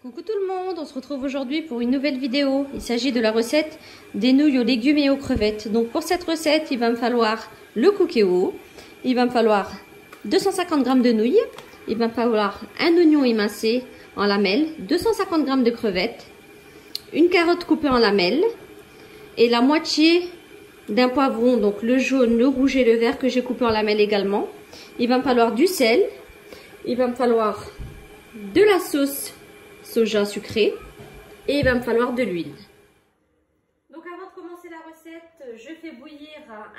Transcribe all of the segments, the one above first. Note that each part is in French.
Coucou tout le monde, on se retrouve aujourd'hui pour une nouvelle vidéo. Il s'agit de la recette des nouilles aux légumes et aux crevettes. Donc pour cette recette, il va me falloir le cookéo, il va me falloir 250 g de nouilles, il va me falloir un oignon émincé en lamelles, 250 g de crevettes, une carotte coupée en lamelles et la moitié d'un poivron, donc le jaune, le rouge et le vert que j'ai coupé en lamelles également. Il va me falloir du sel, il va me falloir de la sauce soja sucré et il va me falloir de l'huile. Donc avant de commencer la recette, je fais bouillir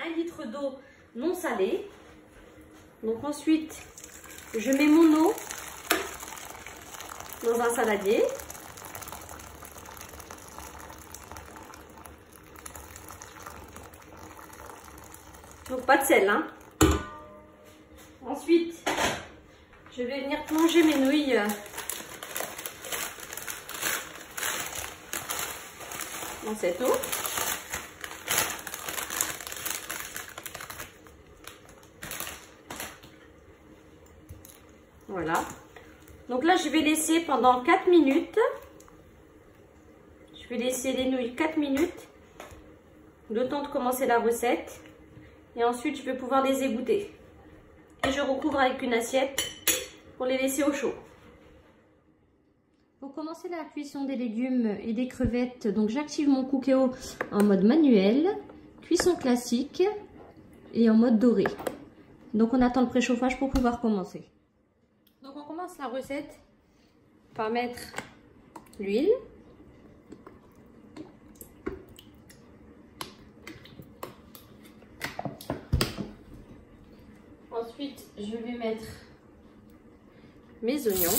1 litre d'eau non salée. Donc ensuite, je mets mon eau dans un saladier. Donc pas de sel, hein. Ensuite, je vais venir plonger mes nouilles dans cette eau. Voilà. Donc là, je vais laisser pendant 4 minutes. Je vais laisser les nouilles 4 minutes. Le temps de commencer la recette. Et ensuite, je vais pouvoir les égoutter. Et je recouvre avec une assiette pour les laisser au chaud. Pour commencer la cuisson des légumes et des crevettes, donc j'active mon cookéo en mode manuel, cuisson classique et en mode doré. Donc on attend le préchauffage pour pouvoir commencer. Donc on commence la recette par mettre l'huile. Ensuite, je vais mettre mes oignons.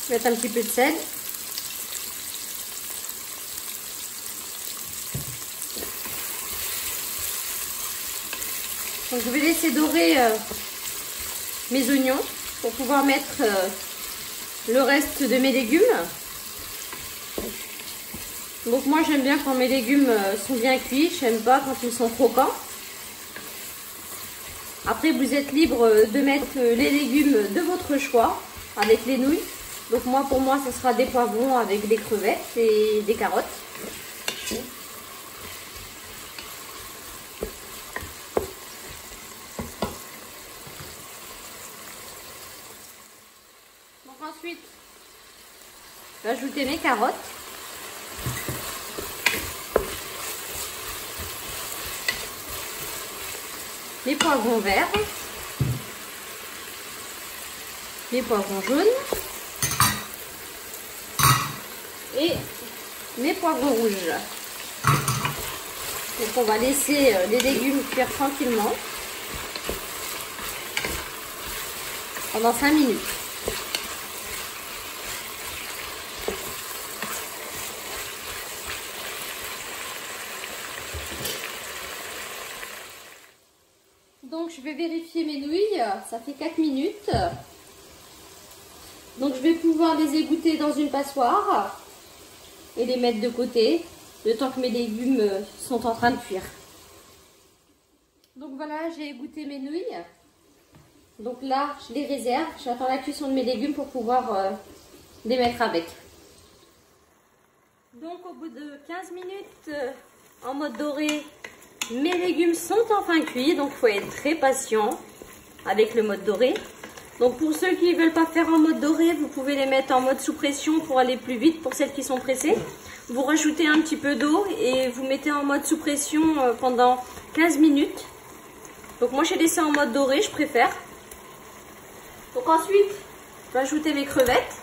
Mettre un petit peu de sel. Donc je vais laisser dorer mes oignons pour pouvoir mettre le reste de mes légumes. Donc moi j'aime bien quand mes légumes sont bien cuits, j'aime pas quand ils sont croquants. Après vous êtes libre de mettre les légumes de votre choix avec les nouilles. Donc moi, pour moi, ce sera des poivrons avec des crevettes et des carottes. Donc ensuite, je vais ajouter mes carottes. Mes poivrons verts. Mes poivrons jaunes. Et mes poivrons rouges. Donc on va laisser les légumes cuire tranquillement pendant 5 minutes. Donc je vais vérifier mes nouilles, ça fait 4 minutes. Donc je vais pouvoir les égoutter dans une passoire et les mettre de côté, le temps que mes légumes sont en train de cuire. Donc voilà, j'ai égoutter mes nouilles. Donc là, je les réserve. J'attends la cuisson de mes légumes pour pouvoir les mettre avec. Donc au bout de 15 minutes en mode doré, mes légumes sont enfin cuits. Donc il faut être très patient avec le mode doré. Donc pour ceux qui ne veulent pas faire en mode doré, vous pouvez les mettre en mode sous pression pour aller plus vite pour celles qui sont pressées. Vous rajoutez un petit peu d'eau et vous mettez en mode sous pression pendant 15 minutes. Donc moi j'ai laissé en mode doré, je préfère. Donc ensuite, je vais ajouter mes crevettes.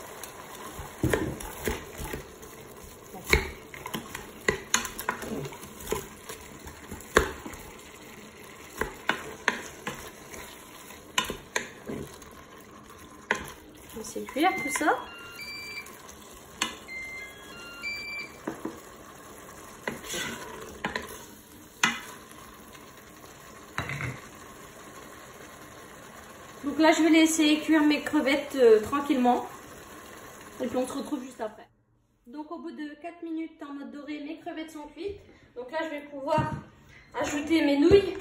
Je vais cuire tout ça. Donc là, je vais laisser cuire mes crevettes tranquillement. Et puis on se retrouve juste après. Donc au bout de 4 minutes en mode doré, mes crevettes sont cuites. Donc là je vais pouvoir ajouter mes nouilles.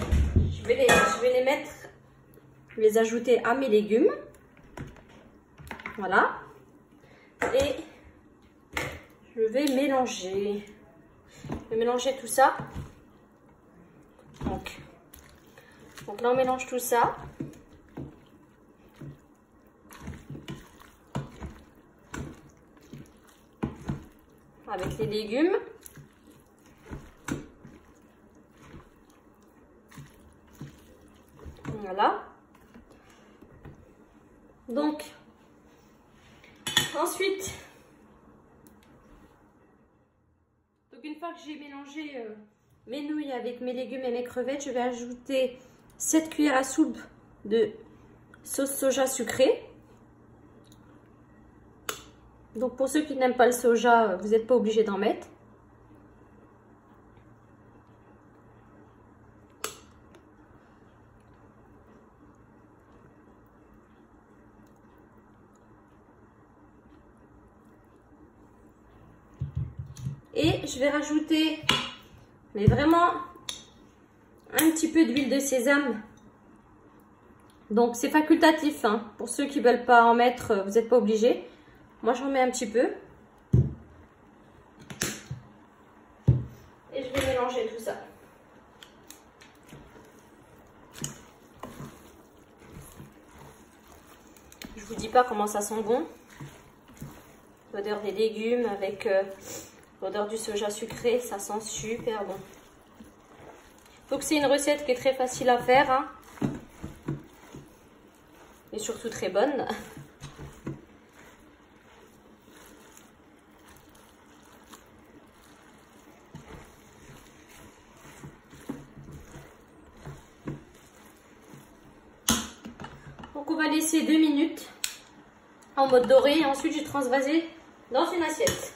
Je vais les ajouter à mes légumes. Voilà. Et je vais mélanger. Je vais mélanger tout ça. Donc là on mélange tout ça. Avec les légumes. Voilà. Donc, ensuite, une fois que j'ai mélangé mes nouilles avec mes légumes et mes crevettes, je vais ajouter 7 cuillères à soupe de sauce soja sucrée. Donc pour ceux qui n'aiment pas le soja, vous n'êtes pas obligé d'en mettre. Et je vais rajouter, mais vraiment, un petit peu d'huile de sésame. Donc c'est facultatif, hein. Pour ceux qui ne veulent pas en mettre, vous n'êtes pas obligé. Moi j'en mets un petit peu. Et je vais mélanger tout ça. Je vous dis pas comment ça sent bon. L'odeur des légumes avec l'odeur du soja sucré, ça sent super bon. Faut que c'est une recette qui est très facile à faire, hein. Et surtout très bonne. Donc on va laisser 2 minutes en mode doré et ensuite je transvaser dans une assiette.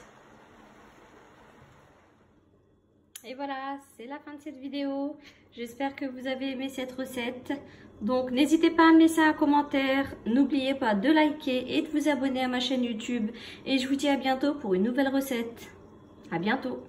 Et voilà, c'est la fin de cette vidéo. J'espère que vous avez aimé cette recette. Donc n'hésitez pas à mettre ça en commentaire. N'oubliez pas de liker et de vous abonner à ma chaîne YouTube. Et je vous dis à bientôt pour une nouvelle recette. À bientôt.